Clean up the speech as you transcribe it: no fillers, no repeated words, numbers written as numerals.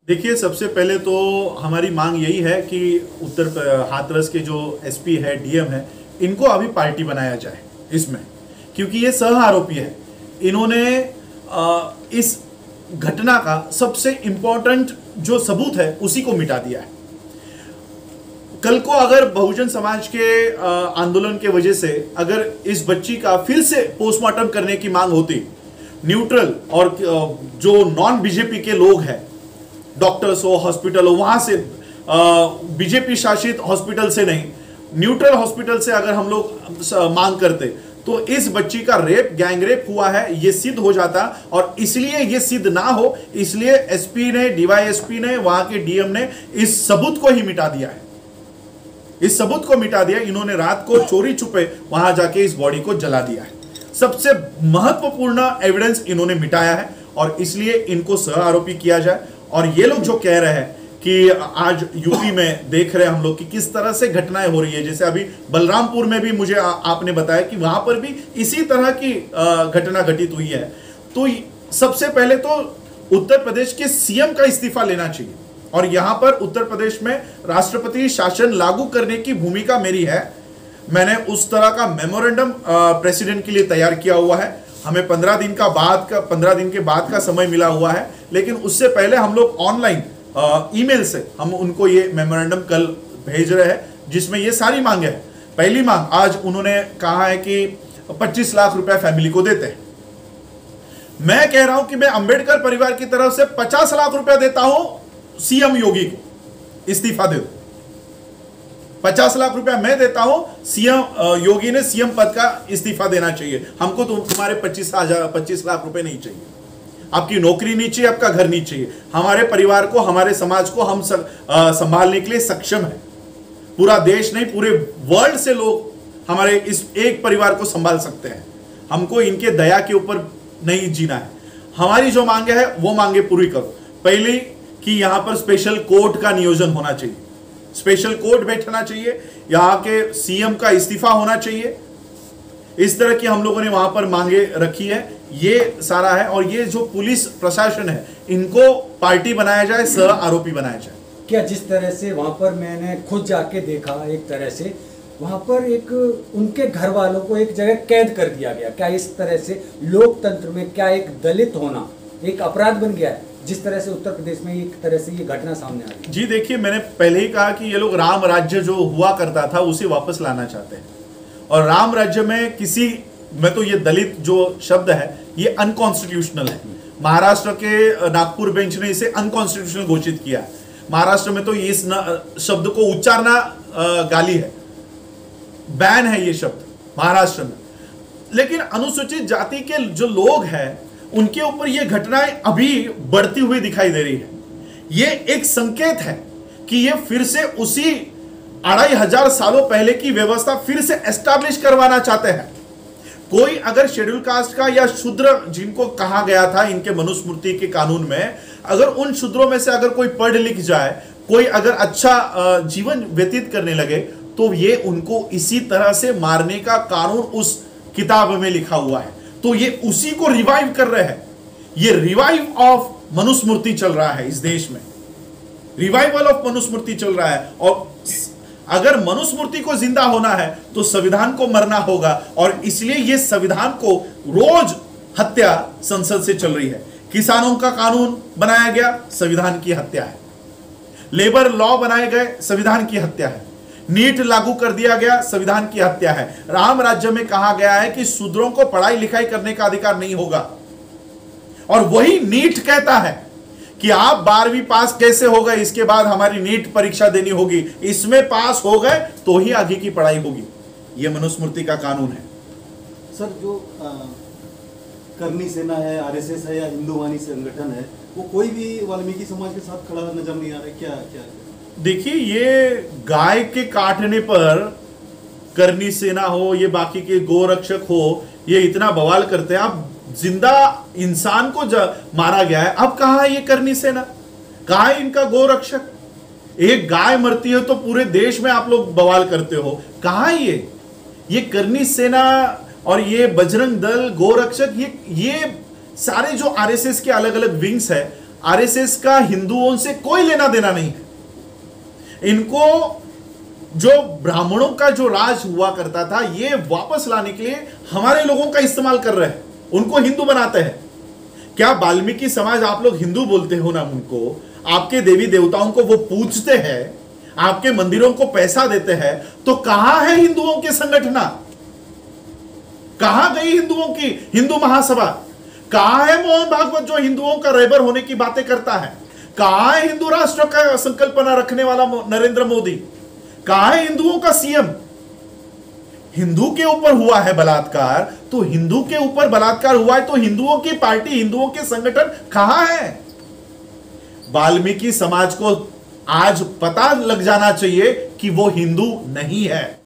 देखिए, सबसे पहले तो हमारी मांग यही है कि हाथरस के जो एसपी है, डीएम है, इनको अभी पार्टी बनाया जाए इसमें, क्योंकि ये सह आरोपी है। इन्होंने इस घटना का सबसे इंपॉर्टेंट जो सबूत है उसी को मिटा दिया है। कल को अगर बहुजन समाज के आंदोलन के वजह से अगर इस बच्ची का फिर से पोस्टमार्टम करने की मांग होती, न्यूट्रल और जो नॉन बीजेपी के लोग हैं, डॉक्टर्स हो, हॉस्पिटल हो, वहां से बीजेपी शासित हॉस्पिटल से नहीं, न्यूट्रल हॉस्पिटल से अगर हम लोग मांग करते तो इस बच्ची का रेप, गैंग रेप हुआ है, ये सिद्ध हो जाता। और इसलिए ये सिद्ध ना हो, इसलिए एसपी ने, डीवाईएसपी ने, वहां के डीएम ने इस सबूत को ही मिटा दिया है। इस सबूत को मिटा दिया। इन्होंने रात को चोरी छुपे वहां जाके इस बॉडी को जला दिया है। सबसे महत्वपूर्ण एविडेंस इन्होंने मिटाया है और इसलिए इनको सह आरोपी किया जाए। और ये लोग जो कह रहे हैं कि आज यूपी में देख रहे हैं हम लोग कि किस तरह से घटनाएं हो रही है, जैसे अभी बलरामपुर में भी मुझे आपने बताया कि वहां पर भी इसी तरह की घटना घटित हुई है। तो सबसे पहले तो उत्तर प्रदेश के सीएम का इस्तीफा लेना चाहिए और यहां पर उत्तर प्रदेश में राष्ट्रपति शासन लागू करने की भूमिका मेरी है। मैंने उस तरह का मेमोरेंडम प्रेसिडेंट के लिए तैयार किया हुआ है। हमें 15 दिन के बाद का समय मिला हुआ है, लेकिन उससे पहले हम लोग ऑनलाइन ईमेल से हम उनको ये मेमोरेंडम कल भेज रहे हैं, जिसमें ये सारी मांगे हैं। पहली मांग, आज उन्होंने कहा है कि 25 लाख रुपया फैमिली को देते हैं। मैं कह रहा हूं कि मैं अंबेडकर परिवार की तरफ से 50 लाख रुपया देता हूं सीएम योगी को, इस्तीफा दे दो। 50 लाख रुपया मैं देता हूं, सीएम योगी ने सीएम पद का इस्तीफा देना चाहिए। हमको तो तुम्हारे 25 लाख रुपए नहीं चाहिए, आपकी नौकरी नहीं चाहिए, आपका घर नहीं चाहिए। हमारे परिवार को, हमारे समाज को हम संभालने के लिए सक्षम है। पूरा देश नहीं, पूरे वर्ल्ड से लोग हमारे इस एक परिवार को संभाल सकते हैं। हमको इनके दया के ऊपर नहीं जीना है। हमारी जो मांगे है वो मांगे पूरी करो। पहली कि यहां पर स्पेशल कोर्ट का नियोजन होना चाहिए, स्पेशल कोर्ट बैठना चाहिए, यहां के सीएम का इस्तीफा होना चाहिए। इस तरह की हम लोगों ने वहां पर मांगे रखी है। ये सारा है। और ये जो पुलिस प्रशासन है, इनको पार्टी बनाया जाए, सह आरोपी बनाया जाए। क्या जिस तरह से वहां पर मैंने खुद जाके देखा, एक तरह से वहां पर एक उनके घर वालों को एक जगह कैद कर दिया गया, क्या इस तरह से लोकतंत्र में क्या एक दलित होना एक अपराध बन गया है, जिस तरह से उत्तर प्रदेश में एक तरह से ये घटना सामने आ रही है? जी देखिए, मैंने पहले ही कहा कि ये लोग राम राज्य जो हुआ करता था उसे वापस लाना चाहते हैं। और राम राज्य में मैं तो ये दलित जो शब्द है ये अनकॉन्स्टिट्यूशनल है। महाराष्ट्र के नागपुर बेंच ने इसे अनकॉन्स्टिट्यूशनल घोषित किया है। महाराष्ट्र में तो इस शब्द को उच्चारना गाली है, बैन है ये शब्द महाराष्ट्र में। लेकिन अनुसूचित जाति के जो लोग हैं उनके ऊपर ये घटनाएं अभी बढ़ती हुई दिखाई दे रही है। ये एक संकेत है कि ये फिर से उसी 2500 सालों पहले की व्यवस्था फिर से एस्टैब्लिश करवाना चाहते हैं। कोई अगर शेड्यूल कास्ट का या शूद्र जिनको कहा गया था इनके मनुस्मृति के कानून में, अगर उन शूद्रों में से अगर कोई पढ़ लिख जाए, कोई अगर अच्छा जीवन व्यतीत करने लगे, तो ये उनको इसी तरह से मारने का कानून उस किताब में लिखा हुआ है। तो ये उसी को रिवाइव कर रहे हैं। ये रिवाइव ऑफ मनुस्मृति चल रहा है इस देश में, रिवाइवल ऑफ मनुस्मृति चल रहा है। और अगर मनुस्मृति को जिंदा होना है तो संविधान को मरना होगा। और इसलिए ये संविधान को रोज हत्या संसद से चल रही है। किसानों का कानून बनाया गया, संविधान की हत्या है। लेबर लॉ बनाए गए, संविधान की हत्या है। नीट लागू कर दिया गया, संविधान की हत्या है। राम राज्य में कहा गया है कि शूद्रों को पढ़ाई लिखाई करने का अधिकार नहीं होगा। और वही नीट कहता है कि आप 12वीं पास कैसे हो गए, इसके बाद हमारी नीट परीक्षा देनी होगी, इसमें पास हो गए तो ही आगे की पढ़ाई होगी। यह मनुस्मृति का कानून है। सर, जो करनी सेना है, आरएसएस है या हिंदू वाणी संगठन है, वो कोई भी वाल्मीकि समाज के साथ खड़ा नजर नहीं आ रहा है। क्या देखिए, ये गाय के काटने पर करनी सेना हो, ये बाकी के गोरक्षक हो, ये इतना बवाल करते हैं। आप जिंदा इंसान को मारा गया है, अब कहां है ये करनी सेना, कहां है इनका गोरक्षक? एक गाय मरती है तो पूरे देश में आप लोग बवाल करते हो, कहां है ये करनी सेना और ये बजरंग दल, गोरक्षक, ये सारे जो आरएसएस के अलग अलग विंग्स है, आरएसएस का हिंदुओं से कोई लेना देना नहीं है। इनको जो ब्राह्मणों का जो राज हुआ करता था, ये वापस लाने के लिए हमारे लोगों का इस्तेमाल कर रहे हैं, उनको हिंदू बनाते हैं। क्या वाल्मीकि समाज, आप लोग हिंदू बोलते हो ना उनको, आपके देवी देवताओं को वो पूजते हैं, आपके मंदिरों को पैसा देते हैं, तो कहां है हिंदुओं के संगठन? कहां गई हिंदुओं की हिंदू महासभा? कहां है मोहन भागवत जो हिंदुओं का रहबर होने की बातें करता है? कहां है हिंदू राष्ट्र का संकल्पना रखने वाला नरेंद्र मोदी? कहां है हिंदुओं का सीएम? हिंदू के ऊपर हुआ है बलात्कार, तो हिंदू के ऊपर बलात्कार हुआ है, तो हिंदुओं की पार्टी, हिंदुओं के संगठन कहां है? वाल्मीकि समाज को आज पता लग जाना चाहिए कि वो हिंदू नहीं है।